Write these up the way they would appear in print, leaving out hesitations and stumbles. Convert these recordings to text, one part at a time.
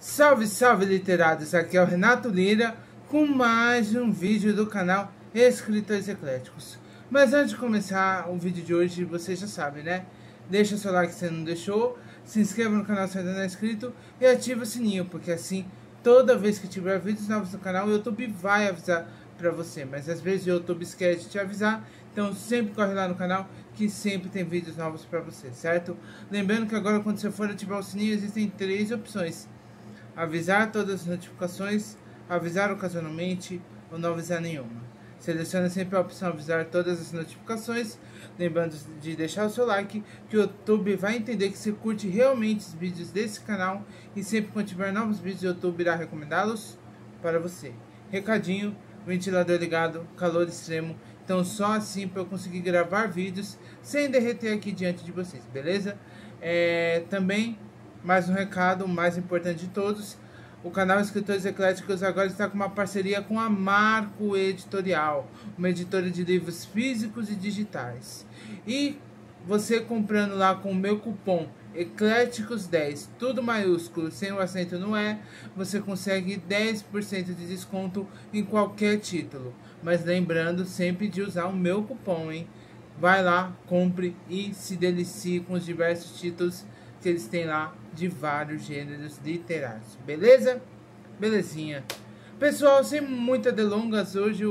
Salve, salve literados, aqui é o Renato Lira com mais um vídeo do canal Escritores Ecléticos. Mas antes de começar o vídeo de hoje, você já sabe, né? Deixa seu like se você não deixou, se inscreva no canal se ainda não é inscrito e ativa o sininho, porque assim, toda vez que tiver vídeos novos no canal, o YouTube vai avisar pra você. Mas às vezes o YouTube esquece de te avisar, então sempre corre lá no canal que sempre tem vídeos novos pra você, certo? Lembrando que agora quando você for ativar o sininho, existem 3 opções: avisar todas as notificações, avisar ocasionalmente ou não avisar nenhuma. Selecione sempre a opção avisar todas as notificações, lembrando de deixar o seu like, que o YouTube vai entender que você curte realmente os vídeos desse canal e sempre quando tiver novos vídeos o YouTube irá recomendá-los para você. Recadinho: ventilador ligado, calor extremo, então só assim para eu conseguir gravar vídeos sem derreter aqui diante de vocês, beleza? Também mais um recado, o mais importante de todos: o canal Escritores Ecléticos agora está com uma parceria com a Marco Editorial, uma editora de livros físicos e digitais. E você comprando lá com o meu cupom Ecléticos10, tudo maiúsculo, sem o acento no E, você consegue 10% de desconto em qualquer título. Mas lembrando sempre de usar o meu cupom, hein? Vai lá, compre e se delicie com os diversos títulos que eles têm lá de vários gêneros literários, beleza? Belezinha. Pessoal, sem muitas delongas, hoje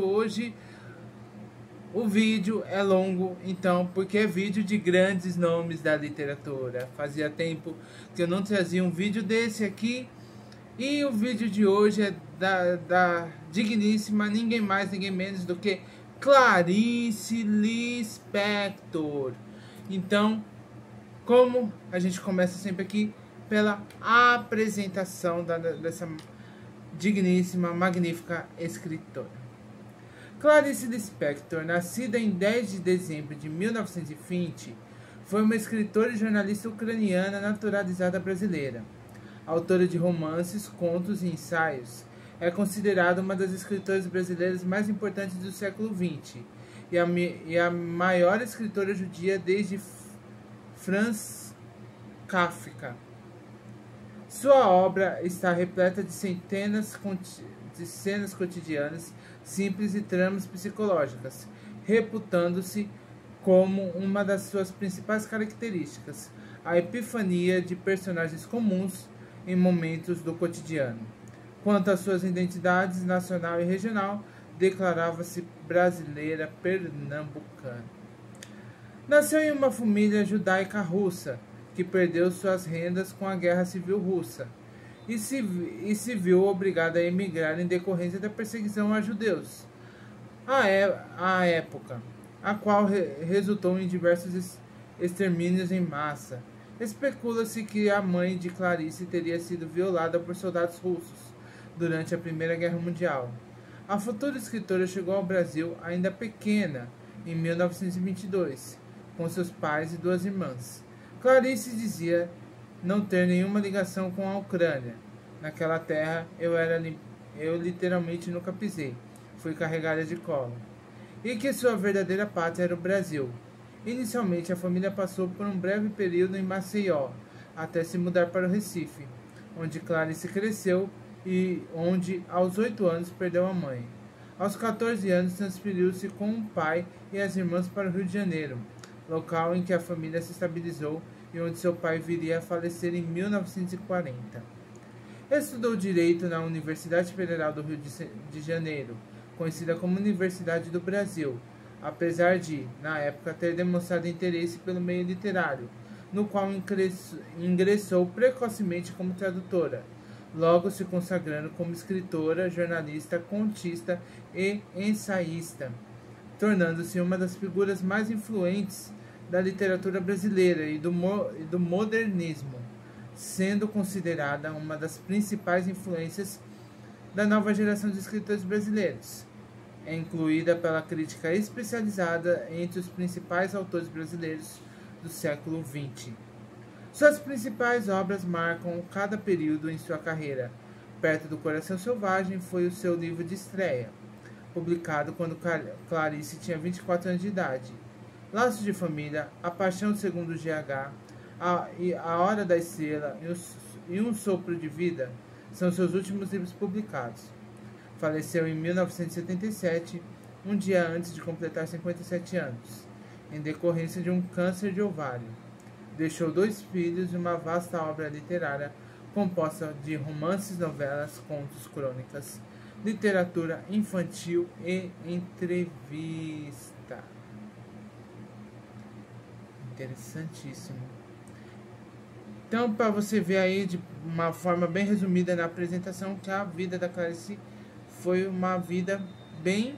o vídeo é longo, então, porque é vídeo de grandes nomes da literatura. Fazia tempo que eu não trazia um vídeo desse aqui, e o vídeo de hoje é da digníssima, ninguém mais, ninguém menos do que Clarice Lispector. Então, como a gente começa sempre aqui pela apresentação dessa digníssima, magnífica escritora. Clarice Lispector, nascida em 10 de dezembro de 1920, foi uma escritora e jornalista ucraniana naturalizada brasileira. Autora de romances, contos e ensaios, é considerada uma das escritoras brasileiras mais importantes do século XX e a maior escritora judia desde Franz Kafka. Sua obra está repleta de cenas cotidianas, simples e tramas psicológicas, reputando-se como uma das suas principais características a epifania de personagens comuns em momentos do cotidiano. Quanto às suas identidades nacional e regional, declarava-se brasileira pernambucana. Nasceu em uma família judaica russa, que perdeu suas rendas com a Guerra Civil Russa, e se viu obrigada a emigrar em decorrência da perseguição a judeus à época, a qual resultou em diversos extermínios em massa. Especula-se que a mãe de Clarice teria sido violada por soldados russos durante a Primeira Guerra Mundial. A futura escritora chegou ao Brasil ainda pequena, em 1922, com seus pais e 2 irmãs. Clarice dizia não ter nenhuma ligação com a Ucrânia. Naquela terra eu literalmente nunca pisei, fui carregada de colo. E que sua verdadeira pátria era o Brasil. Inicialmente a família passou por um breve período em Maceió, até se mudar para o Recife, onde Clarice cresceu e onde aos 8 anos perdeu a mãe. Aos 14 anos transferiu-se com o pai e as irmãs para o Rio de Janeiro, local em que a família se estabilizou e onde seu pai viria a falecer em 1940. Estudou Direito na Universidade Federal do Rio de Janeiro, conhecida como Universidade do Brasil, apesar de, na época, ter demonstrado interesse pelo meio literário, no qual ingressou precocemente como tradutora, logo se consagrando como escritora, jornalista, contista e ensaísta, tornando-se uma das figuras mais influentes da literatura brasileira e do modernismo, sendo considerada uma das principais influências da nova geração de escritores brasileiros. É incluída pela crítica especializada entre os principais autores brasileiros do século XX. Suas principais obras marcam cada período em sua carreira. Perto do Coração Selvagem foi o seu livro de estreia, publicado quando Clarice tinha 24 anos de idade. Laços de Família, A Paixão segundo GH, A Hora da Estrela e Um Sopro de Vida são seus últimos livros publicados. Faleceu em 1977, um dia antes de completar 57 anos, em decorrência de um câncer de ovário. Deixou 2 filhos e uma vasta obra literária composta de romances, novelas, contos, crônicas, literatura infantil e entrevista. Interessantíssimo. Então, para você ver aí de uma forma bem resumida na apresentação, que a vida da Clarice foi uma vida bem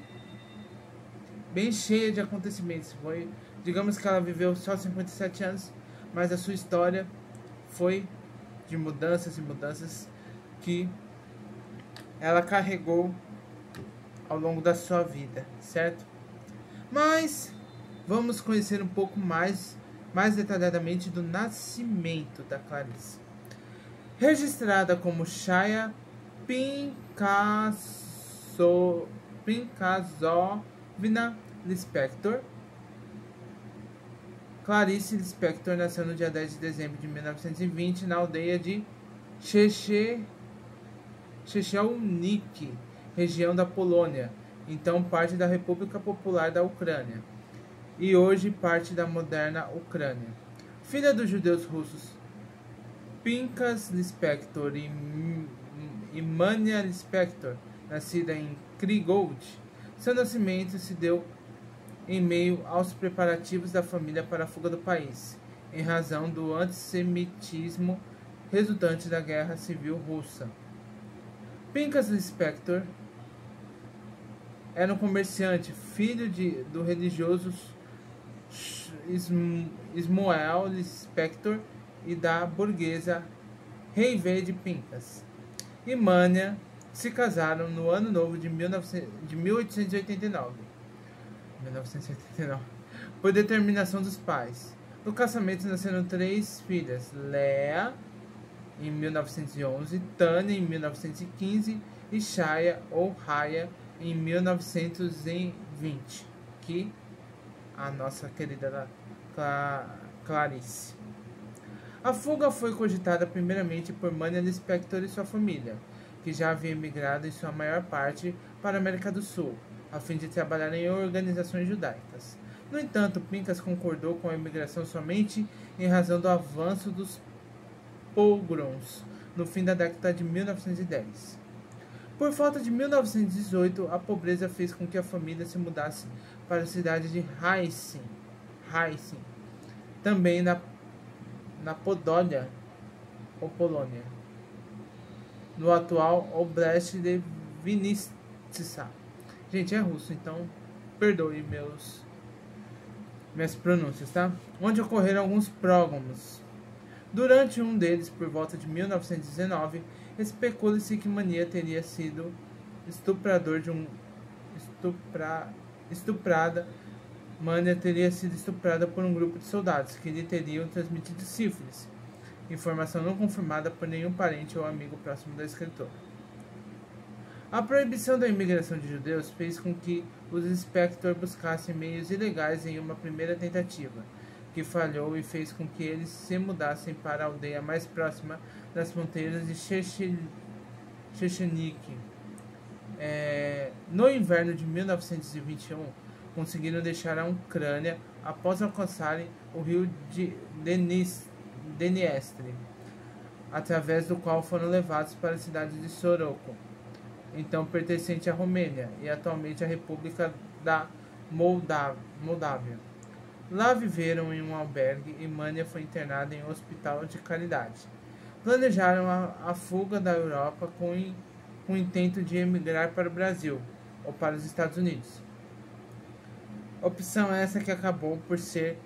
cheia de acontecimentos. Digamos que ela viveu só 57 anos, mas a sua história foi de mudanças e mudanças que ela carregou ao longo da sua vida, certo? Mas vamos conhecer um pouco mais detalhadamente do nascimento da Clarice. Registrada como Shaya Pinkazovna Lispector, Clarice Lispector nasceu no dia 10 de dezembro de 1920 na aldeia de Chechelnik, região da Polônia, então parte da República Popular da Ucrânia, e hoje parte da moderna Ucrânia. Filha dos judeus russos Pinkas Lispector e Mania Lispector, nascida em Krygold, seu nascimento se deu em meio aos preparativos da família para a fuga do país, em razão do antissemitismo resultante da Guerra Civil Russa. Pinkas Lispector era um comerciante, filho do religioso Ismoel Lispector e da burguesa Heive Pinkas. E Mania se casaram no ano novo de 1889, por determinação dos pais. No casamento nasceram 3 filhas: Lea, em 1911, Tânia, em 1915 e Shaya ou Raya, em 1920, que a nossa querida Clarice. A fuga foi cogitada primeiramente por Mania Lispector e sua família, que já havia emigrado em sua maior parte para a América do Sul, a fim de trabalhar em organizações judaicas. No entanto, Pinkas concordou com a imigração somente em razão do avanço dos pogroms no fim da década de 1910. Por volta de 1918, a pobreza fez com que a família se mudasse para a cidade de Heißen, também na Polônia, no atual Oblast de Vinnytsia. Gente, é russo, então perdoe minhas pronúncias, tá? Onde ocorreram alguns prógromos. Durante um deles, por volta de 1919, especula-se que Mania teria sido Mania teria sido estuprada por um grupo de soldados que lhe teriam transmitido sífilis, informação não confirmada por nenhum parente ou amigo próximo da escritora. A proibição da imigração de judeus fez com que os Lispector buscassem meios ilegais em uma primeira tentativa, que falhou e fez com que eles se mudassem para a aldeia mais próxima das fronteiras de Chechnik. No inverno de 1921, conseguiram deixar a Ucrânia após alcançarem o rio de Dniestr, através do qual foram levados para a cidade de Soroko, então pertencente à Romênia e atualmente à República da Moldávia. Lá viveram em um albergue e Mania foi internada em um hospital de caridade. Planejaram a fuga da Europa com o intento de emigrar para o Brasil ou para os Estados Unidos. Opção essa que acabou por ser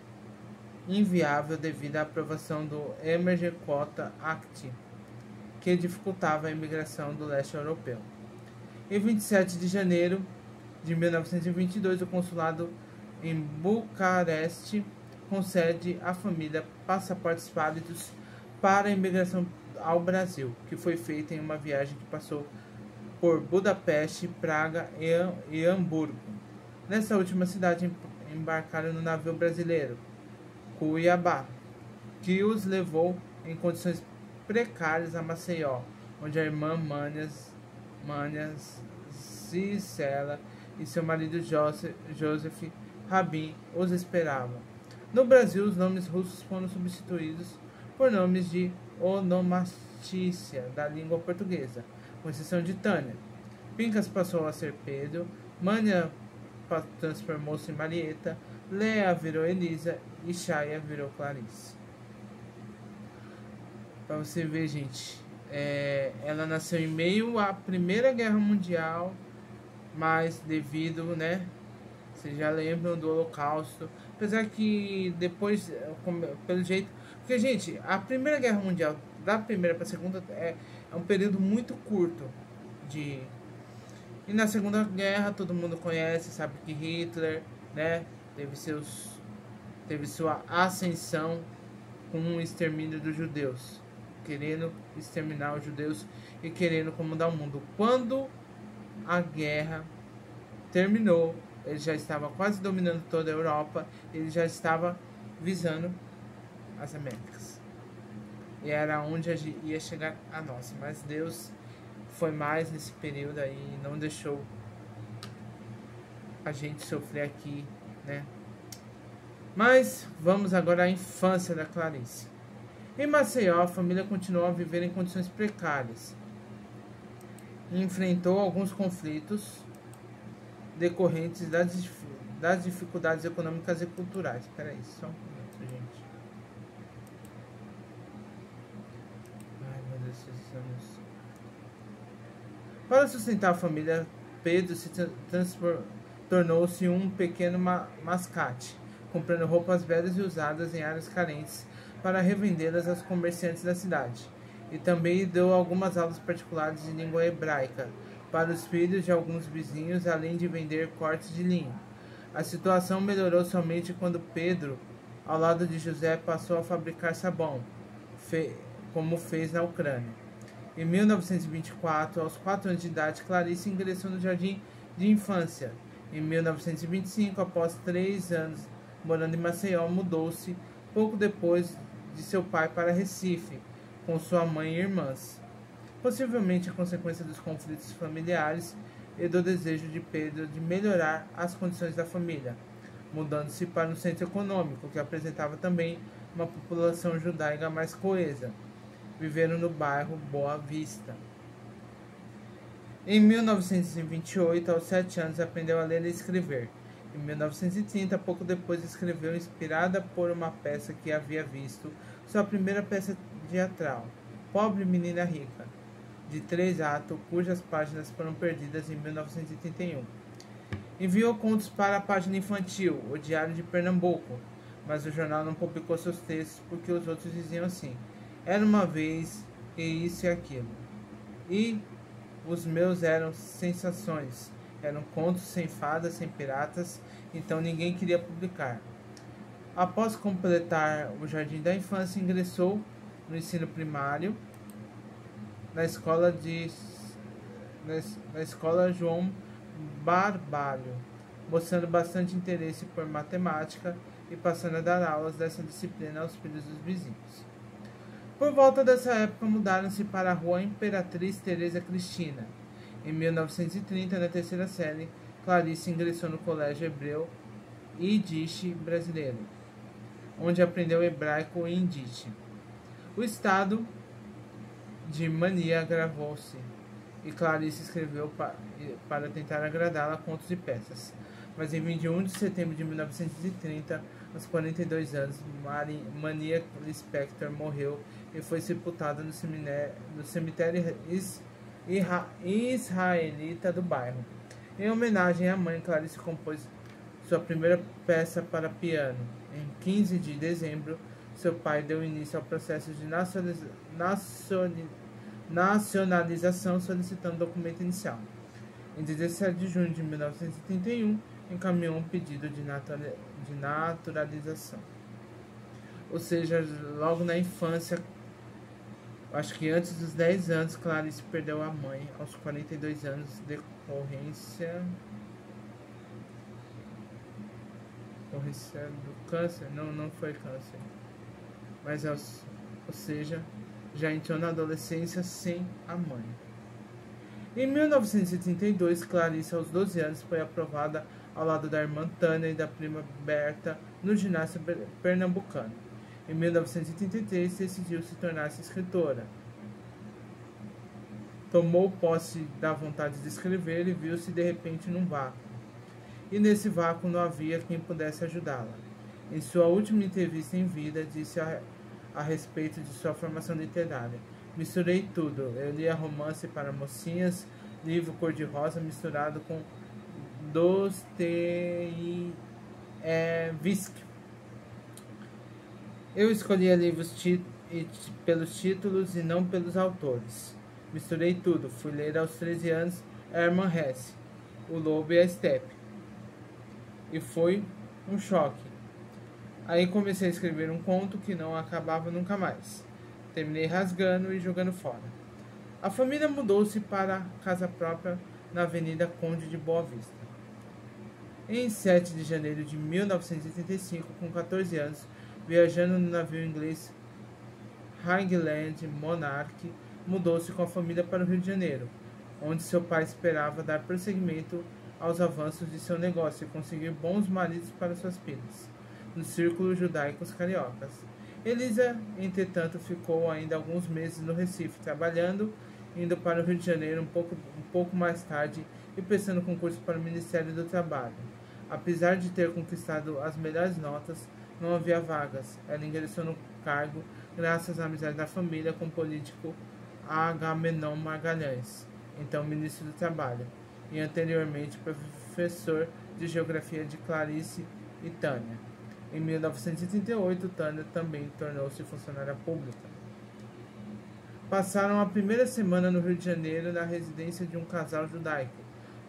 inviável devido à aprovação do Emergency Quota Act, que dificultava a imigração do leste europeu. Em 27 de janeiro de 1922, o consulado em Bucareste concede à família passaportes válidos para a imigração ao Brasil, que foi feita em uma viagem que passou por Budapeste, Praga e Hamburgo. Nessa última cidade embarcaram no navio brasileiro Cuiabá, que os levou em condições precárias a Maceió, onde a irmã Manias Gisela e seu marido Joseph Rabin os esperavam. No Brasil, os nomes russos foram substituídos por nomes de onomastícia da língua portuguesa, com exceção de Tânia. Pincas passou a ser Pedro, Mania transformou-se em Marieta, Lea virou Elisa e Chaya virou Clarice. Para você ver, gente, ela nasceu em meio à Primeira Guerra Mundial, mas devido, né, vocês já lembram do Holocausto, apesar que depois, pelo jeito, porque, gente, a Primeira Guerra Mundial, da primeira para a segunda, é um período muito curto de... E na Segunda Guerra, todo mundo conhece, sabe que Hitler, né, teve sua ascensão com o extermínio dos judeus, querendo exterminar os judeus e querendo comandar o mundo. Quando a guerra terminou, ele já estava quase dominando toda a Europa, ele já estava visando as Américas. E era onde ia chegar a nossa. Mas Deus foi mais nesse período aí e não deixou a gente sofrer aqui, né? Mas vamos agora à infância da Clarice. Em Maceió, a família continuou a viver em condições precárias e enfrentou alguns conflitos decorrentes das dificuldades econômicas e culturais. Espera aí, só um momento, gente. Ai, meu Deus, esses anos. Para sustentar a família, Pedro tornou-se um pequeno mascate, comprando roupas velhas e usadas em áreas carentes para revendê-las aos comerciantes da cidade. E também deu algumas aulas particulares de língua hebraica para os filhos de alguns vizinhos, além de vender cortes de linho. A situação melhorou somente quando Pedro, ao lado de José, passou a fabricar sabão, como fez na Ucrânia. Em 1924, aos 4 anos de idade, Clarice ingressou no jardim de infância. Em 1925, após 3 anos morando em Maceió, mudou-se pouco depois de seu pai para Recife, com sua mãe e irmãs. Possivelmente a consequência dos conflitos familiares e do desejo de Pedro de melhorar as condições da família, mudando-se para um centro econômico que apresentava também uma população judaica mais coesa. Viveram no bairro Boa Vista. Em 1928, aos 7 anos, aprendeu a ler e escrever. Em 1930, pouco depois, escreveu, inspirada por uma peça que havia visto, sua primeira peça teatral, Pobre Menina Rica, de 3 atos, cujas páginas foram perdidas em 1931. Enviou contos para a página infantil, O Diário de Pernambuco, mas o jornal não publicou seus textos porque os outros diziam assim: era uma vez, e isso e aquilo. E os meus eram sensações, eram contos sem fadas, sem piratas, então ninguém queria publicar. Após completar o jardim da infância, ingressou no ensino primário na escola João Barbalho, mostrando bastante interesse por matemática e passando a dar aulas dessa disciplina aos filhos dos vizinhos. Por volta dessa época, mudaram-se para a rua Imperatriz Teresa Cristina. Em 1930, na terceira série, Clarice ingressou no Colégio Hebreu Yiddish Brasileiro, onde aprendeu hebraico e Yiddish. O estado de mania agravou-se e Clarice escreveu para tentar agradá-la contos e peças. Mas em 21 de setembro de 1930, aos 42 anos, Mania Lispector morreu e foi sepultada no cemitério israelita do bairro. Em homenagem à mãe, Clarice compôs sua primeira peça para piano. Em 15 de dezembro, seu pai deu início ao processo de nacionalização, solicitando o documento inicial. Em 17 de junho de 1931, encaminhou um pedido de naturalização. Ou seja, logo na infância, acho que antes dos 10 anos, Clarice perdeu a mãe aos 42 anos, decorrência do câncer. Não foi câncer. Mas, ou seja, Já entrou na adolescência sem a mãe. Em 1932, Clarice, aos 12 anos, foi aprovada ao lado da irmã Tânia e da prima Berta no ginásio pernambucano. Em 1933, decidiu se tornar-se escritora. Tomou posse da vontade de escrever e viu-se de repente num vácuo. E nesse vácuo não havia quem pudesse ajudá-la. Em sua última entrevista em vida, disse a respeito de sua formação literária: misturei tudo. Eu lia romance para mocinhas, livro cor-de-rosa misturado com Dostoiévski. Eu escolhia livros pelos títulos e não pelos autores. Misturei tudo. Fui ler aos 13 anos Hermann Hesse, O Lobo e a Estepe. E foi um choque. Aí comecei a escrever um conto que não acabava nunca mais. Terminei rasgando e jogando fora. A família mudou-se para casa própria na Avenida Conde de Boa Vista. Em 7 de janeiro de 1985, com 14 anos, viajando no navio inglês Highland Monarch, mudou-se com a família para o Rio de Janeiro, onde seu pai esperava dar prosseguimento aos avanços de seu negócio e conseguir bons maridos para suas filhas, nos círculos judaicos cariocas. Elisa, entretanto, ficou ainda alguns meses no Recife, trabalhando, indo para o Rio de Janeiro um pouco mais tarde e prestando concurso para o Ministério do Trabalho. Apesar de ter conquistado as melhores notas, não havia vagas. Ela ingressou no cargo graças à amizade da família com o político Agamenon Magalhães, então ministro do Trabalho, e anteriormente professor de Geografia de Clarice e Tânia. Em 1938, Tânia também tornou-se funcionária pública. Passaram a primeira semana no Rio de Janeiro na residência de um casal judaico,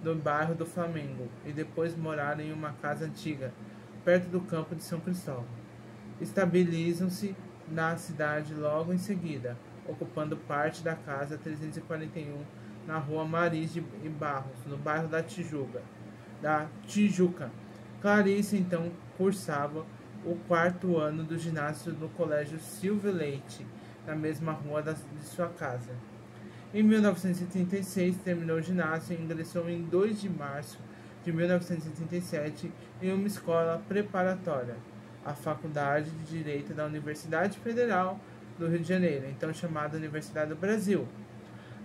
no bairro do Flamengo, e depois moraram em uma casa antiga, perto do campo de São Cristóvão. Estabilizam-se na cidade logo em seguida, ocupando parte da casa 341 na rua Maris de Barros, no bairro da Tijuca. Clarice então cursava o 4º ano do ginásio no Colégio Silvio Leite, na mesma rua de sua casa. Em 1936, terminou o ginásio e ingressou em 2 de março de 1937 em uma escola preparatória, a Faculdade de Direito da Universidade Federal do Rio de Janeiro, então chamada Universidade do Brasil.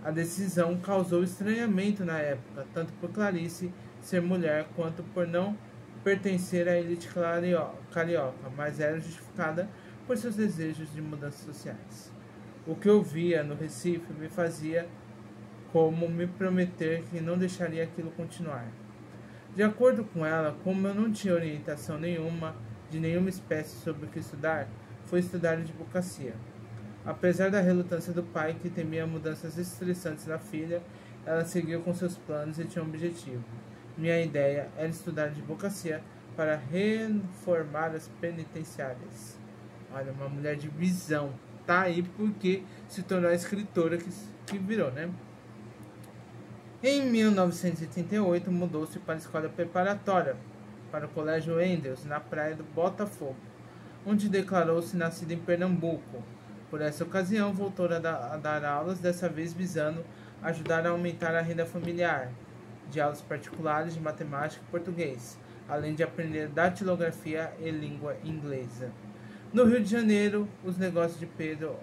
A decisão causou estranhamento na época, tanto por Clarice ser mulher quanto por não pertencer à elite carioca, mas era justificada por seus desejos de mudanças sociais. O que eu via no Recife me fazia como me prometer que não deixaria aquilo continuar. De acordo com ela, como eu não tinha orientação nenhuma, de nenhuma espécie sobre o que estudar, fui estudar advocacia. Apesar da relutância do pai, que temia mudanças estressantes da filha, ela seguiu com seus planos e tinha um objetivo. Minha ideia era estudar advocacia para reformar as penitenciárias. Olha, uma mulher de visão. Tá aí porque se tornou a escritora que virou, né? Em 1988, mudou-se para a escola preparatória, para o Colégio Endels, na praia do Botafogo, onde declarou-se nascida em Pernambuco. Por essa ocasião, voltou a dar aulas, dessa vez visando ajudar a aumentar a renda familiar, de aulas particulares de matemática e português, além de aprender datilografia e língua inglesa. No Rio de Janeiro, os negócios de Pedro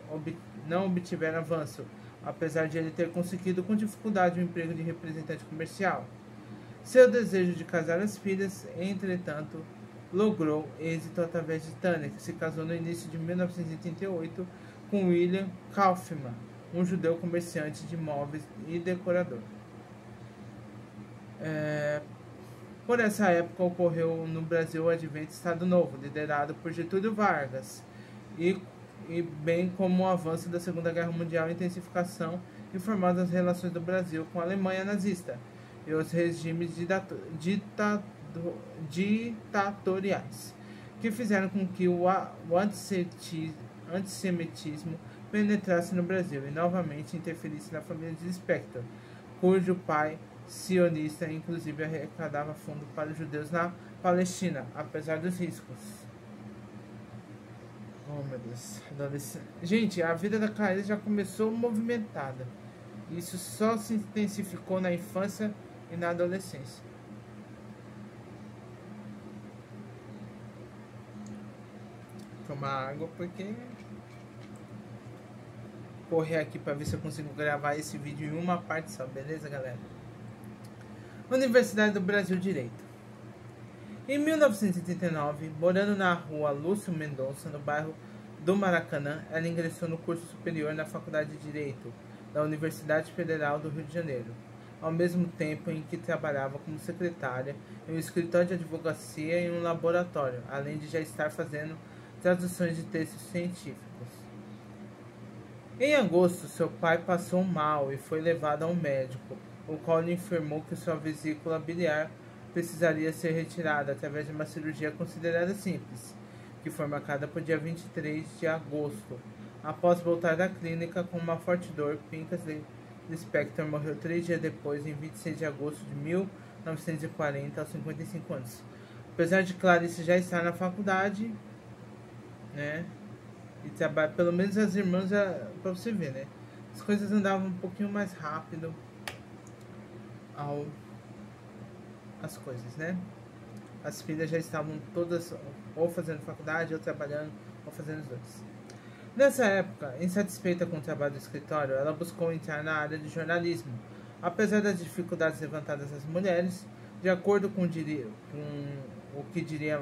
não obtiveram avanço, apesar de ele ter conseguido com dificuldade um emprego de representante comercial. Seu desejo de casar as filhas, entretanto, logrou êxito através de Tânia, que se casou no início de 1988 com William Kaufmann, um judeu comerciante de móveis e decorador. Por essa época ocorreu no Brasil o advento do Estado Novo, liderado por Getúlio Vargas, e bem como o avanço da Segunda Guerra Mundial e a intensificação e formada das relações do Brasil com a Alemanha nazista e os regimes ditatoriais, que fizeram com que o antissemitismo penetrasse no Brasil e novamente interferisse na família de Spector, cujo pai sionista inclusive arrecadava fundo para os judeus na Palestina, apesar dos riscos. Oh, meu Deus. Gente, a vida da Clarice já começou movimentada. Isso só se intensificou na infância e na adolescência. Tomar água porque... Correr aqui para ver se eu consigo gravar esse vídeo em uma parte só, beleza, galera? Universidade do Brasil Direito. Em 1989, morando na rua Lúcio Mendonça, no bairro do Maracanã, ela ingressou no curso superior na Faculdade de Direito da Universidade Federal do Rio de Janeiro, ao mesmo tempo em que trabalhava como secretária em um escritório de advocacia e um laboratório, além de já estar fazendo traduções de textos científicos. Em agosto, seu pai passou mal e foi levado a um médico, o qual lhe informou que sua vesícula biliar precisaria ser retirada através de uma cirurgia considerada simples, que foi marcada para o dia 23 de agosto. Após voltar da clínica com uma forte dor, Pincus Lispector morreu 3 dias depois, em 26 de agosto de 1940, aos 55 anos. Apesar de Clarice já estar na faculdade, né? E trabalha, pelo menos as irmãs, pra você ver, né? As coisas andavam um pouquinho mais rápido as coisas, né? As filhas já estavam todas ou fazendo faculdade, ou trabalhando, ou fazendo os dois. Nessa época, insatisfeita com o trabalho do escritório, ela buscou entrar na área de jornalismo. Apesar das dificuldades levantadas às mulheres, de acordo com o que diria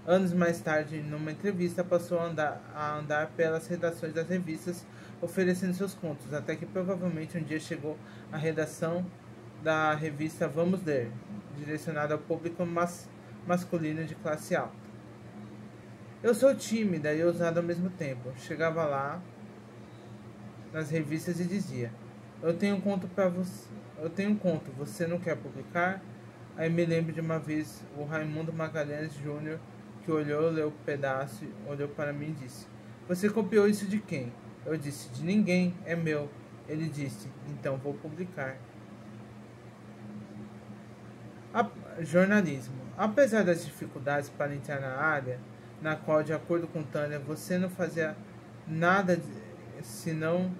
anos mais tarde, numa entrevista, passou a andar pelas redações das revistas, oferecendo seus contos, até que provavelmente um dia chegou à redação da revista Vamos Ler, direcionada ao público masculino de classe alta. Eu sou tímida e ousada ao mesmo tempo. Chegava lá nas revistas e dizia: Eu tenho um conto para você. Eu tenho um conto, você não quer publicar? Aí me lembro de uma vez o Raimundo Magalhães Júnior, que olhou, leu o pedaço, olhou para mim e disse: Você copiou isso de quem? Eu disse: De ninguém, é meu. Ele disse: Então vou publicar. Jornalismo. Apesar das dificuldades para entrar na área, na qual, de acordo com Tânia, você não fazia nada se não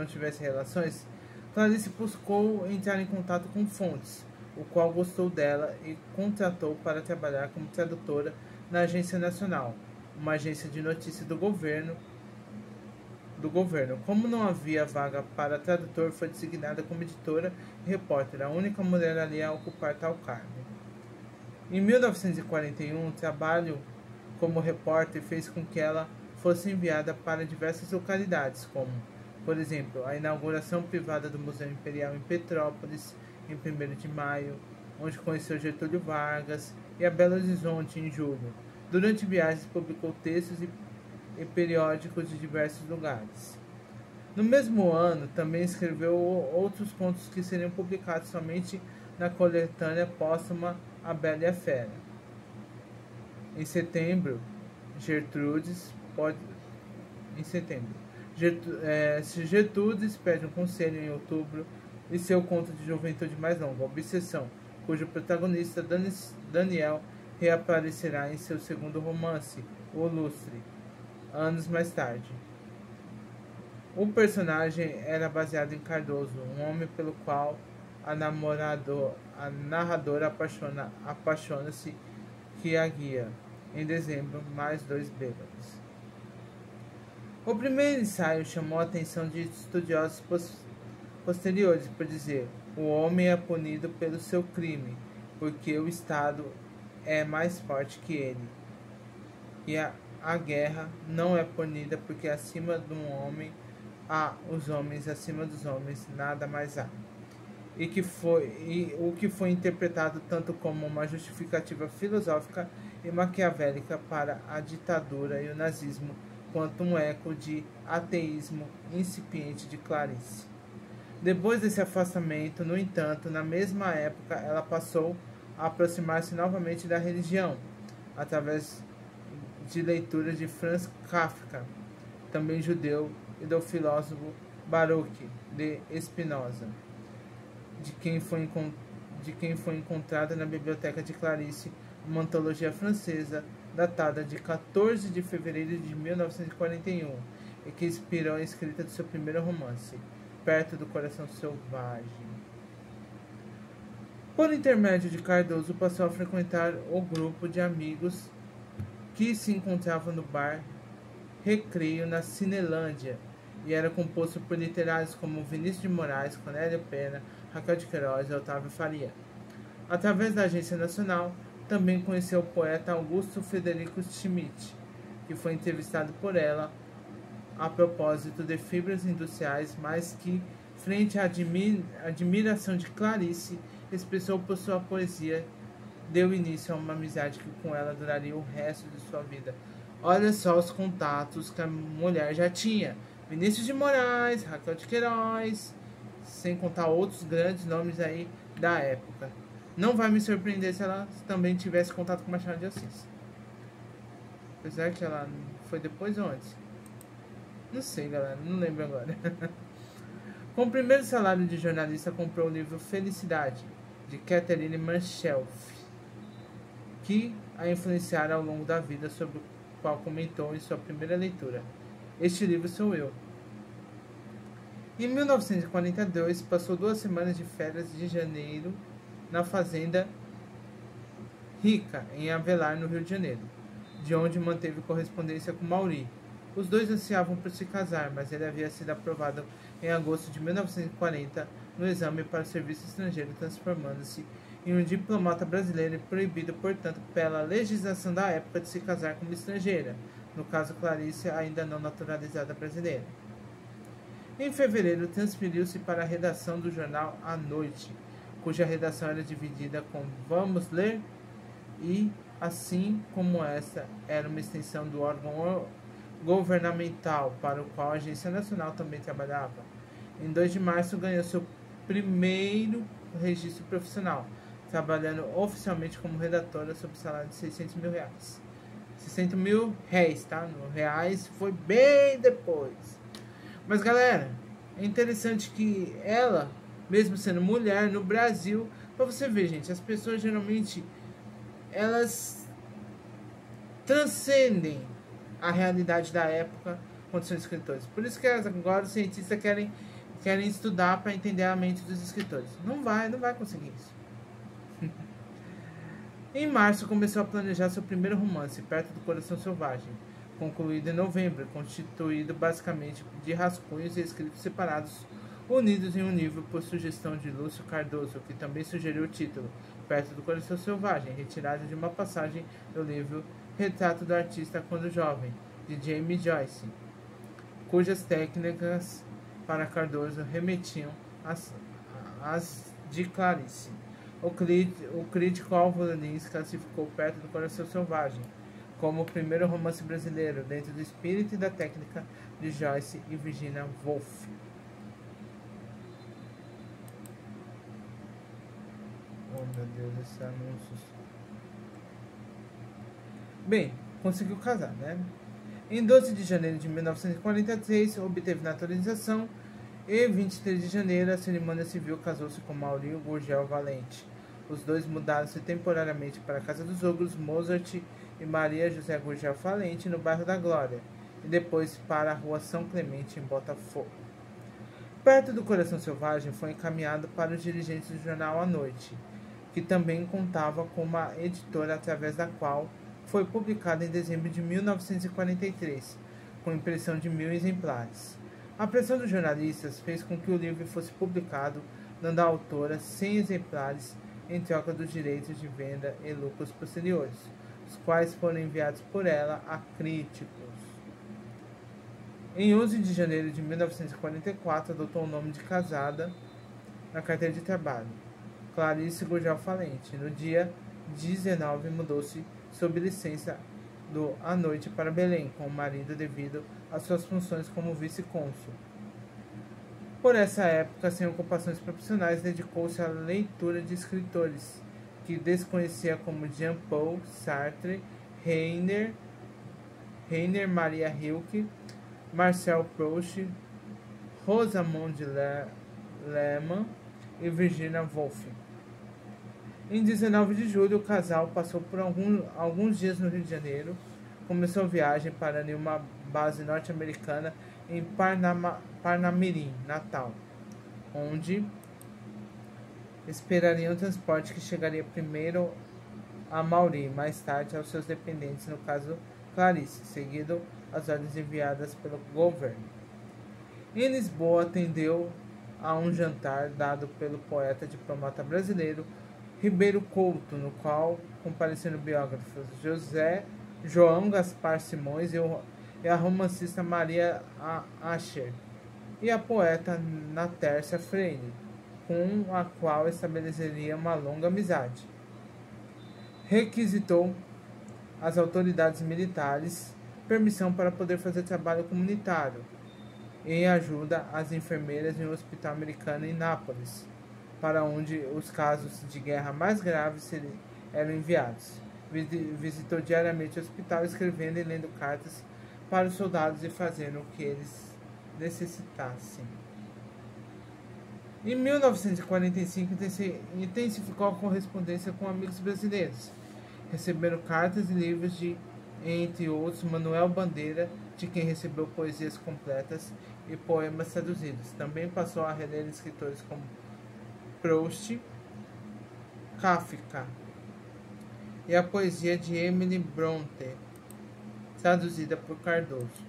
tivesse relações, Clarice buscou entrar em contato com Fontes, o qual gostou dela e contratou para trabalhar como tradutora na Agência Nacional, uma agência de notícias do governo. Como não havia vaga para tradutor, foi designada como editora e repórter, a única mulher ali a ocupar tal cargo. Em 1941, o trabalho como repórter fez com que ela fosse enviada para diversas localidades, como, por exemplo, a inauguração privada do Museu Imperial em Petrópolis, em 1º de maio, onde conheceu Getúlio Vargas, e a Belo Horizonte, em julho. Durante viagens, publicou textos e periódicos de diversos lugares. No mesmo ano, também escreveu outros contos que seriam publicados somente na coletânea póstuma A Bela e a Fera. Em setembro, Gertrudes pede um conselho em outubro, e seu conto de juventude mais longo, Obsessão, cujo protagonista, Daniel, reaparecerá em seu segundo romance, O Lustre, anos mais tarde. O personagem era baseado em Cardoso, um homem pelo qual a narradora apaixona-se, que a guia. Em dezembro, mais 2 bêbados. O primeiro ensaio chamou a atenção de estudiosos posteriores por dizer: o homem é punido pelo seu crime, porque o Estado é mais forte que ele. E a guerra não é punida porque acima de um homem há os homens, acima dos homens nada mais há. O que foi interpretado tanto como uma justificativa filosófica e maquiavélica para a ditadura e o nazismo, quanto um eco de ateísmo incipiente de Clarice. Depois desse afastamento, no entanto, na mesma época, ela passou a aproximar-se novamente da religião, através de leituras de Franz Kafka, também judeu, e do filósofo Baruch de Spinoza, de quem foi encontrada na biblioteca de Clarice uma antologia francesa datada de 14 de fevereiro de 1941, e que inspirou a escrita do seu primeiro romance, Perto do Coração Selvagem. Por intermédio de Cardoso, passou a frequentar o grupo de amigos que se encontravam no bar Recreio na Cinelândia, e era composto por literários como Vinícius de Moraes, Cornélio Pena, Raquel de Queiroz e Otávio Faria. Através da Agência Nacional, também conheceu o poeta Augusto Frederico Schmidt, que foi entrevistado por ela a propósito de fibras industriais, mas que, frente à admiração de Clarice, expressou por sua poesia, deu início a uma amizade que com ela duraria o resto de sua vida. Olha só os contatos que a mulher já tinha. Vinícius de Moraes, Raquel de Queiroz, sem contar outros grandes nomes aí da época. Não vai me surpreender se ela também tivesse contato com Machado de Assis. Apesar que ela foi depois ou antes? Não sei, galera, não lembro agora. Com o primeiro salário de jornalista, comprou o livro Felicidade, de Catherine Manshelf, que a influenciara ao longo da vida, sobre o qual comentou em sua primeira leitura: Este livro sou eu. Em 1942, passou 2 semanas de férias de janeiro na fazenda Rica, em Avelar, no Rio de Janeiro, de onde manteve correspondência com Mauri. Os dois ansiavam por se casar, mas ele havia sido aprovado em agosto de 1940 no exame para o serviço estrangeiro, transformando-se em um diplomata brasileiro e proibido, portanto, pela legislação da época de se casar como estrangeira, no caso Clarice, ainda não naturalizada brasileira. Em fevereiro, transferiu-se para a redação do jornal A Noite, cuja redação era dividida com Vamos Ler e, assim como esta, era uma extensão do órgão governamental para o qual a Agência Nacional também trabalhava. Em 2 de março, ganhou seu primeiro registro profissional, trabalhando oficialmente como redatora sob salário de R$600 mil. 600 mil réis, tá? No reais foi bem depois. Mas, galera, é interessante que ela, mesmo sendo mulher no Brasil, pra você ver, gente, as pessoas geralmente elas transcendem a realidade da época quando são escritores. Por isso que agora os cientistas querem estudar para entender a mente dos escritores. Não vai conseguir isso. Em março, começou a planejar seu primeiro romance, Perto do Coração Selvagem, concluído em novembro, constituído basicamente de rascunhos e escritos separados, unidos em um livro por sugestão de Lúcio Cardoso, que também sugeriu o título, Perto do Coração Selvagem, retirado de uma passagem do livro Retrato do Artista Quando Jovem, de James Joyce, cujas técnicas para Cardoso remetiam às de Clarice. O crítico Álvaro Lins classificou Perto do Coração Selvagem como o primeiro romance brasileiro, dentro do espírito e da técnica de Joyce e Virginia Woolf. Oh, meu Deus, esses anúncios. Bem, conseguiu casar, né? Em 12 de janeiro de 1943, obteve naturalização e, 23 de janeiro, a cerimônia civil, casou-se com Maurício Gurgel Valente. Os dois mudaram-se temporariamente para a Casa dos Ogros, Mozart e Maria José Gurgel Valente, no bairro da Glória, e depois para a Rua São Clemente, em Botafogo. Perto do Coração Selvagem foi encaminhado para os dirigentes do jornal A Noite, que também contava com uma editora através da qual foi publicado em dezembro de 1943, com impressão de 1000 exemplares. A pressão dos jornalistas fez com que o livro fosse publicado, dando à autora 100 exemplares em troca dos direitos de venda e lucros posteriores, os quais foram enviados por ela a críticos. Em 11 de janeiro de 1944, adotou o nome de casada na carteira de trabalho, Clarice Gurgel Valente. No dia 19, mudou-se sob licença do À Noite para Belém, com o marido devido às suas funções como vice-cônsul. Por essa época, sem ocupações profissionais, dedicou-se à leitura de escritores que desconhecia, como Jean-Paul Sartre, Rainer Maria Rilke, Marcel Proust, Rosamund Lehmann e Virginia Woolf. Em 19 de julho, o casal passou por alguns dias no Rio de Janeiro. Começou a viagem parando em uma base norte-americana em Parnamirim, Natal, onde esperariam o transporte que chegaria primeiro a Mauri, mais tarde aos seus dependentes, no caso Clarice, seguido as ordens enviadas pelo governo. Em Lisboa, atendeu a um jantar dado pelo poeta diplomata brasileiro Ribeiro Couto, no qual compareceram biógrafos João Gaspar Simões e a romancista Maria Ascher, e a poeta Natércia Freire, com a qual estabeleceria uma longa amizade. Requisitou às autoridades militares permissão para poder fazer trabalho comunitário em ajuda às enfermeiras em um hospital americano em Nápoles, para onde os casos de guerra mais graves eram enviados. Visitou diariamente o hospital, escrevendo e lendo cartas para os soldados e fazendo o que eles necessitassem. Em 1945, intensificou a correspondência com amigos brasileiros. Receberam cartas e livros de, entre outros, Manuel Bandeira, de quem recebeu poesias completas e poemas traduzidos. Também passou a reler escritores como Proust, Kafka e a poesia de Emily Bronte, traduzida por Cardoso.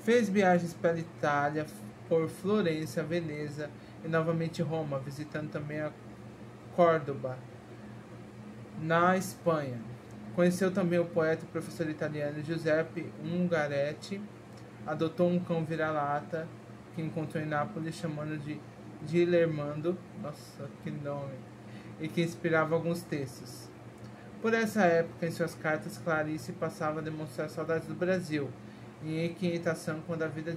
Fez viagens pela Itália, por Florença, Veneza e novamente Roma, visitando também a Córdoba, na Espanha. Conheceu também o poeta e professor italiano Giuseppe Ungaretti. Adotou um cão vira-lata que encontrou em Nápoles, chamando de Dilermando, nossa, que nome, e que inspirava alguns textos. Por essa época, em suas cartas, Clarice passava a demonstrar saudades do Brasil e inquietação quanto à vida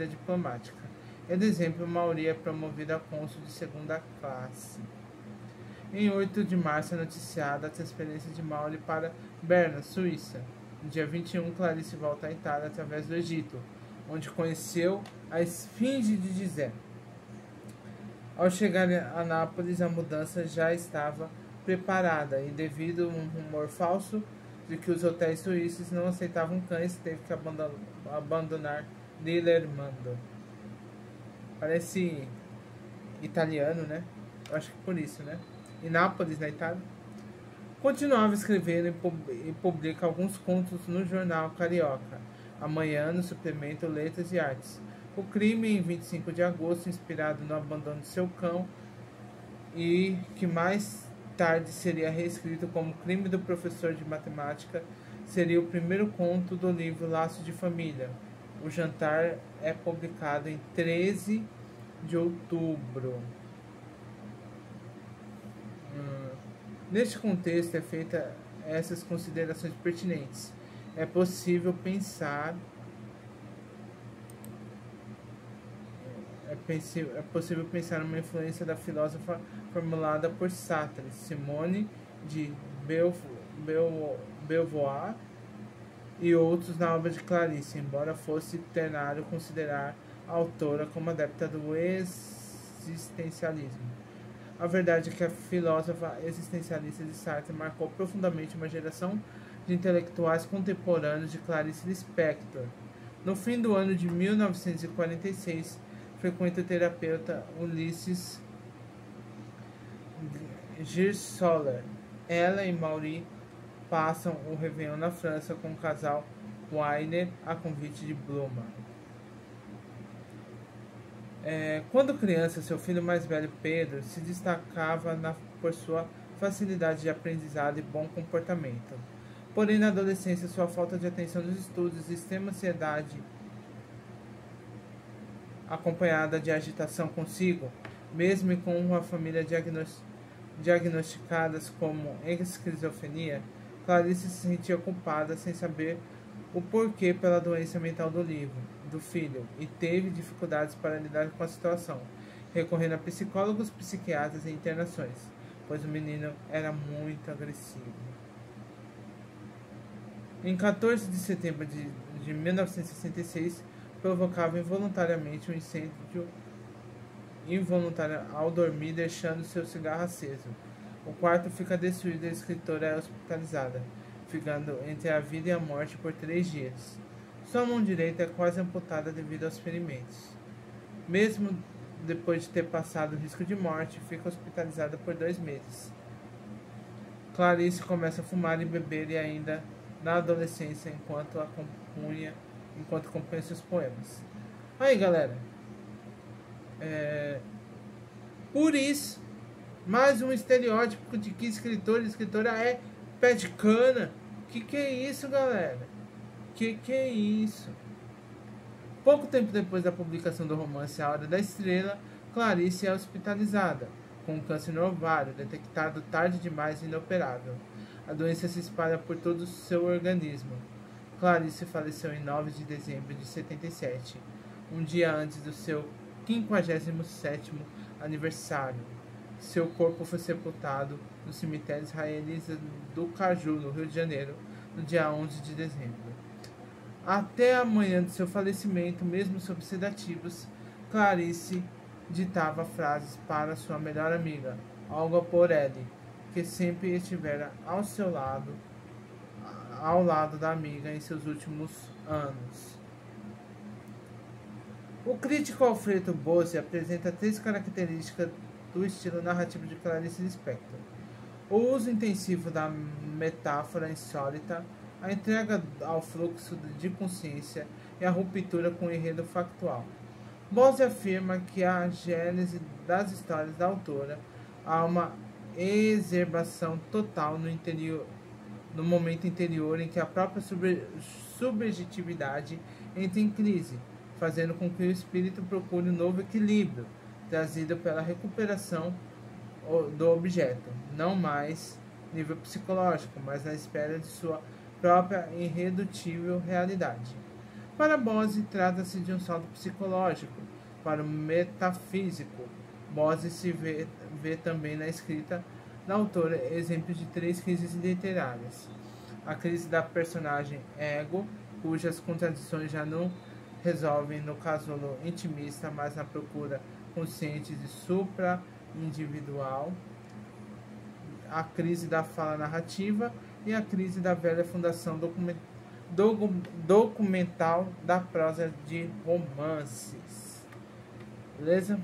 diplomática. Em dezembro, Mauri é promovida a cônsul de segunda classe. Em 8 de março é noticiada a transferência de Mauri para Berna, Suíça. No dia 21, Clarice volta à Itália através do Egito, onde conheceu a Esfinge de Gizé. Ao chegar a Nápoles, a mudança já estava preparada e, devido a um rumor falso de que os hotéis suíços não aceitavam cães, teve que abandonar Dilermando. Parece italiano, né? Eu acho que por isso, né? Em Nápoles, na Itália. Continuava escrevendo e publica alguns contos no jornal Carioca, Amanhã, no suplemento Letras e Artes. O Crime, em 25 de agosto, inspirado no abandono de seu cão, e que mais tarde seria reescrito como Crime do Professor de Matemática, seria o primeiro conto do livro Laços de Família. O Jantar é publicado em 13 de outubro. Neste contexto, é feita essas considerações pertinentes. É possível pensar numa influência da filósofa formulada por Sartre, Simone de Beauvoir e outros na obra de Clarice, embora fosse ternário considerar a autora como adepta do existencialismo. A verdade é que a filósofa existencialista de Sartre marcou profundamente uma geração de intelectuais contemporâneos de Clarice Lispector. No fim do ano de 1946, frequenta o terapeuta Ulisses Girsoler. Ela e Mauri passam o Réveillon na França com o casal Weiner a convite de Bluma. Quando criança, seu filho mais velho, Pedro, se destacava por sua facilidade de aprendizado e bom comportamento. Porém, na adolescência, sua falta de atenção nos estudos e extrema ansiedade, acompanhada de agitação consigo, mesmo com uma família diagnosticadas como esquizofrenia, Clarice se sentia culpada sem saber o porquê pela doença mental do filho, e teve dificuldades para lidar com a situação, recorrendo a psicólogos, psiquiatras e internações, pois o menino era muito agressivo. Em 14 de setembro de 1966, provocava involuntariamente um incêndio involuntário ao dormir, deixando seu cigarro aceso. O quarto fica destruído e a escritora é hospitalizada, ficando entre a vida e a morte por 3 dias. Sua mão direita é quase amputada devido aos ferimentos. Mesmo depois de ter passado o risco de morte, fica hospitalizada por 2 meses. Clarice começa a fumar e beber e ainda na adolescência enquanto compunha seus poemas. Aí, galera, por isso, mais um estereótipo de que escritor e escritora é pé de cana. Que é isso, galera? Que é isso? Pouco tempo depois da publicação do romance A Hora da Estrela, Clarice é hospitalizada com um câncer no ovário, detectado tarde demais e inoperável. A doença se espalha por todo o seu organismo. Clarice faleceu em 9 de dezembro de 77, um dia antes do seu 57º aniversário. Seu corpo foi sepultado no cemitério israelita do Caju, no Rio de Janeiro, no dia 11 de dezembro. Até a manhã de seu falecimento, mesmo sob sedativos, Clarice ditava frases para sua melhor amiga, Olga Porelli, que sempre estivera ao lado da amiga em seus últimos anos. O crítico Alfredo Bose apresenta 3 características do estilo narrativo de Clarice Lispector: o uso intensivo da metáfora insólita, a entrega ao fluxo de consciência e a ruptura com o enredo factual. Bose afirma que a gênese das histórias da autora há uma exacerbação total no momento interior em que a própria subjetividade entra em crise, fazendo com que o espírito procure um novo equilíbrio, trazido pela recuperação do objeto, não mais nível psicológico, mas na espera de sua própria irredutível realidade. Para Bose, trata-se de um salto psicológico para o metafísico. Bose se vê também na escrita da autora exemplos de 3 crises literárias: a crise da personagem ego, cujas contradições já não resolvem no casulo intimista, mas na procura consciente de supra-individual, a crise da fala narrativa e a crise da velha fundação documental da prosa de romances. Beleza?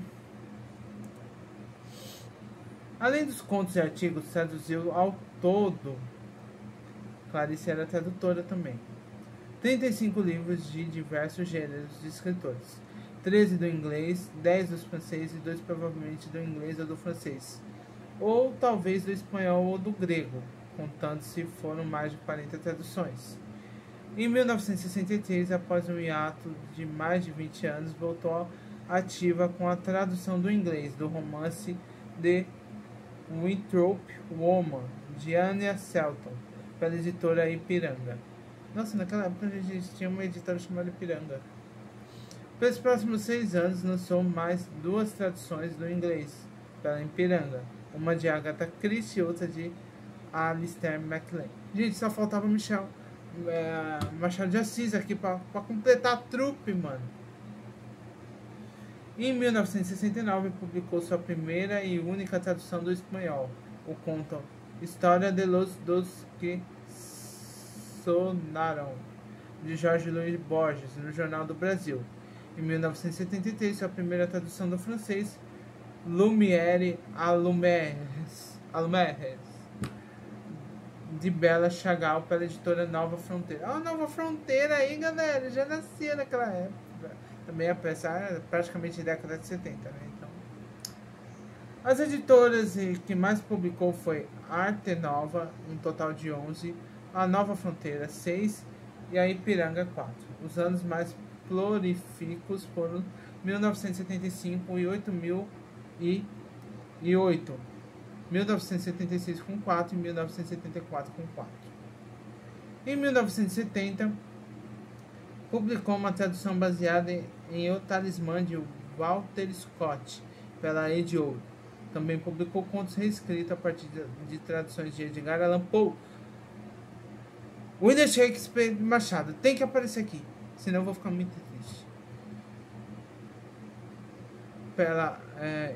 Além dos contos e artigos, traduziu ao todo. Clarice era tradutora também. 35 livros de diversos gêneros de escritores. 13 do inglês, 10 do francês e 2 provavelmente do inglês ou do francês. Ou talvez do espanhol ou do grego, contando se foram mais de 40 traduções. Em 1963, após um hiato de mais de 20 anos, voltou ativa com a tradução do inglês do romance The Winthrop Woman, de Anya Seton, pela editora Ipiranga. Nossa, naquela época a gente tinha uma editora chamada Ipiranga. Pelos próximos 6 anos, lançou mais 2 traduções do inglês pela Ipiranga, uma de Agatha Christie e outra de Alistair MacLean. Gente, só faltava Machado de Assis aqui pra completar a trupe, mano. Em 1969, publicou sua primeira e única tradução do espanhol, o conto História de los dos que sonaram, de Jorge Luis Borges, no Jornal do Brasil. Em 1973, sua primeira tradução do francês, Lumière à Lumières, de Bela Chagall, pela editora Nova Fronteira. Ah, Nova Fronteira aí, galera, já nascia naquela época. Também a peça praticamente década de 70, né? Então, as editoras que mais publicou foi Arte Nova, um total de 11, a Nova Fronteira 6 e a Ipiranga 4. Os anos mais prolíficos foram 1975 e 2008, 1976 com 4 e 1974 com 4. Em 1970, publicou uma tradução baseada em O Talismã de Walter Scott, pela Ediouro. Também publicou contos reescritos a partir de traduções de Edgar Allan Poe. William Shakespeare Machado tem que aparecer aqui, senão eu vou ficar muito triste.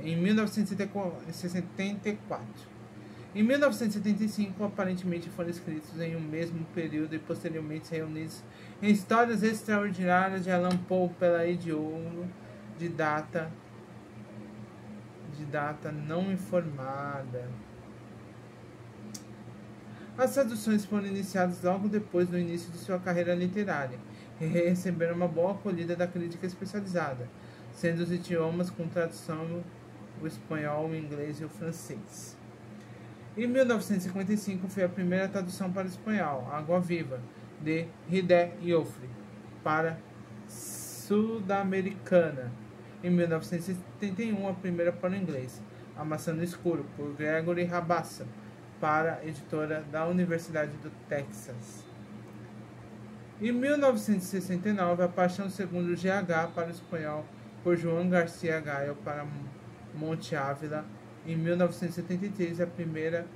em 1964. Em 1975, aparentemente foram escritos em um mesmo período e posteriormente reunidos em Histórias Extraordinárias de Allan Poe pela Ediouro, de data não informada. As traduções foram iniciadas logo depois do início de sua carreira literária e receberam uma boa acolhida da crítica especializada, sendo os idiomas com tradução o espanhol, o inglês e o francês. Em 1955 foi a primeira tradução para o espanhol, Água Viva, de Hidé Joffre, para Sudamericana. Em 1971, a primeira para o inglês, A Maçã no Escuro, por Gregory Rabassa, para a editora da Universidade do Texas. Em 1969, A Paixão segundo GH para o espanhol, por João Garcia Gayo, para Monte Ávila. Em 1973, a primeira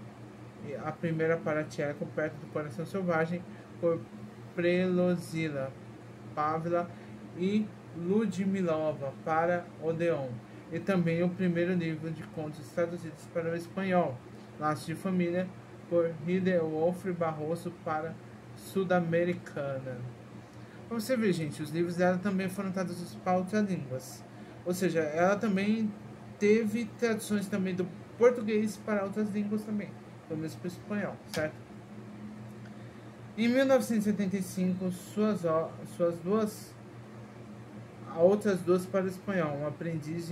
para tcheco, Perto do Coração Selvagem, por Prelozila Pavla e Ludmilova, para Odeon. E também o primeiro livro de contos traduzidos para o espanhol, Laços de Família, por Hidé Joffre Barroso, para Sudamericana. Pra você ver, gente, os livros dela também foram traduzidos para outras línguas. Ou seja, ela também teve traduções também do português para outras línguas também, pelo menos para o espanhol, certo? Em 1975, outras duas para o espanhol, Um Aprendiz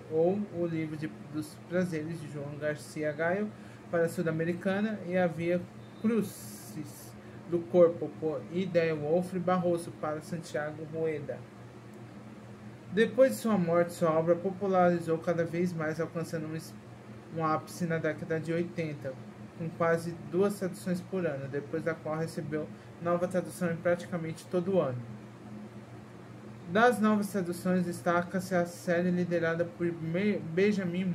o Livro dos Prazeres, de João Garcia Gayo, para a Sudamericana, e A Via Crucis do Corpo, por Hidé Joffre Barroso, para Santiago Rueda. Depois de sua morte, sua obra popularizou cada vez mais, alcançando um ápice na década de 80, com quase 2 traduções por ano, depois da qual recebeu nova tradução em praticamente todo ano. Das novas traduções, destaca-se a série liderada por Benjamin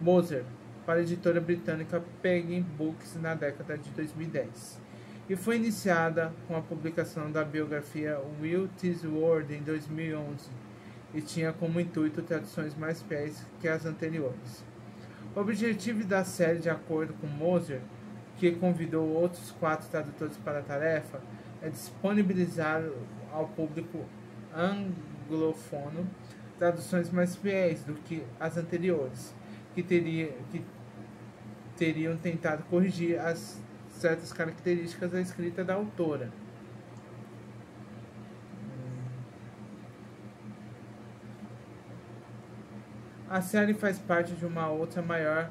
Moser, para a editora britânica Penguin Books na década de 2010. E foi iniciada com a publicação da biografia Will Tisworth em 2011, e tinha como intuito traduções mais fiéis que as anteriores. O objetivo da série, de acordo com Moser, que convidou outros 4 tradutores para a tarefa, é disponibilizar ao público anglofono traduções mais fiéis do que as anteriores, que teriam tentado corrigir certas características da escrita da autora. A série faz parte de uma outra maior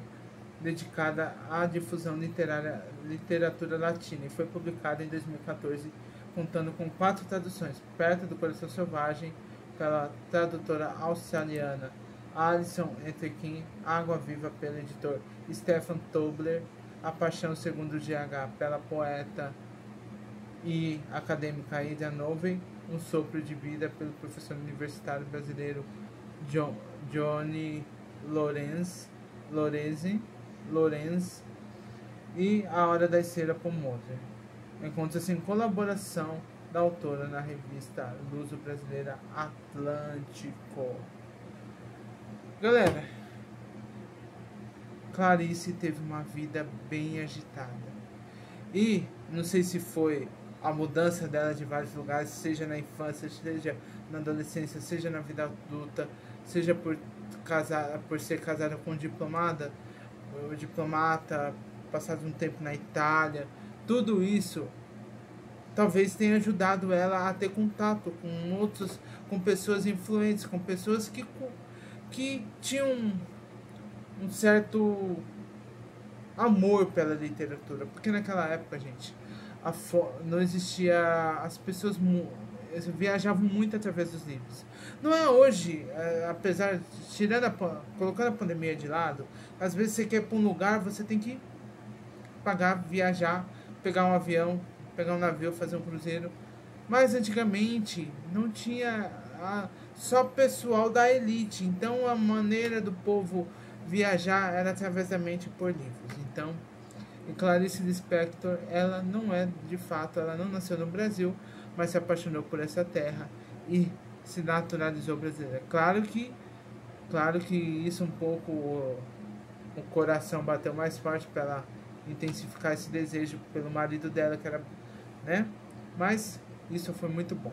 dedicada à difusão literatura latina e foi publicada em 2014, contando com 4 traduções: Perto do Coração Selvagem, pela tradutora australiana Alison Entrequin, Água Viva, pelo editor Stefan Tobler, A Paixão segundo GH, pela poeta e acadêmica Ida Novey, Um Sopro de Vida, pelo professor universitário brasileiro Johnny Lorenz, e A Hora da Cera, por Moser. Encontra-se em colaboração da autora na revista luso-brasileira Atlântico. Galera, Clarice teve uma vida bem agitada. E não sei se foi a mudança dela de vários lugares, seja na infância, seja na adolescência, seja na vida adulta, seja por ser casada com um diplomata, passado um tempo na Itália. Tudo isso talvez tenha ajudado ela a ter contato com pessoas influentes, com pessoas que tinham um certo amor pela literatura, porque naquela época, gente, não existia, as pessoas viajavam muito através dos livros. Não é hoje, apesar de colocando a pandemia de lado, às vezes você quer ir para um lugar, você tem que pagar, viajar, pegar um avião, pegar um navio, fazer um cruzeiro. Mas antigamente não tinha só pessoal da elite, então a maneira do povo viajar era através da mente por livros. Então, Clarice Lispector, ela não nasceu no Brasil, mas se apaixonou por essa terra e se naturalizou brasileira. Claro que isso um pouco o coração bateu mais forte para ela intensificar esse desejo pelo marido dela, que era, né? Mas isso foi muito bom.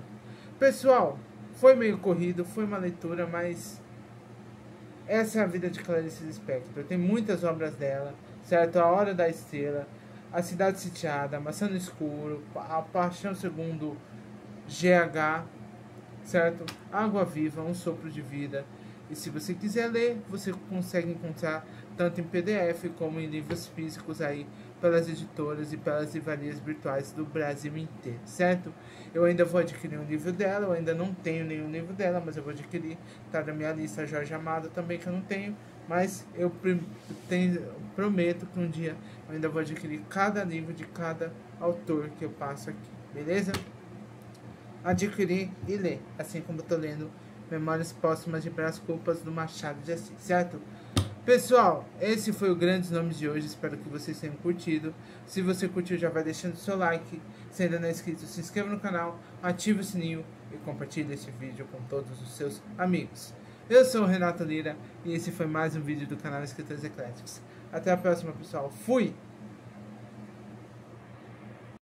Pessoal, foi meio corrido, foi uma leitura, mas essa é a vida de Clarice Lispector. Tem muitas obras dela, certo? A Hora da Estrela, A Cidade Sitiada, Maçã no Escuro, A Paixão Segundo GH, certo? Água Viva, Um Sopro de Vida. E se você quiser ler, você consegue encontrar tanto em PDF como em livros físicos aí pelas editoras e pelas livrarias virtuais do Brasil inteiro, certo? Eu ainda vou adquirir um livro dela, eu ainda não tenho nenhum livro dela, mas eu vou adquirir. Tá na minha lista Jorge Amado também, que eu não tenho, mas eu prometo que um dia eu ainda vou adquirir cada livro de cada autor que eu passo aqui, beleza? Adquirir e ler, assim como eu tô lendo Memórias Póstumas de Brás Cubas do Machado de Assis, certo? Pessoal, esse foi o Grandes Nomes de hoje, espero que vocês tenham curtido. Se você curtiu, já vai deixando seu like. Se ainda não é inscrito, se inscreva no canal, ative o sininho e compartilhe este vídeo com todos os seus amigos. Eu sou o Renato Lira e esse foi mais um vídeo do canal Escritores Ecléticos. Até a próxima, pessoal. Fui!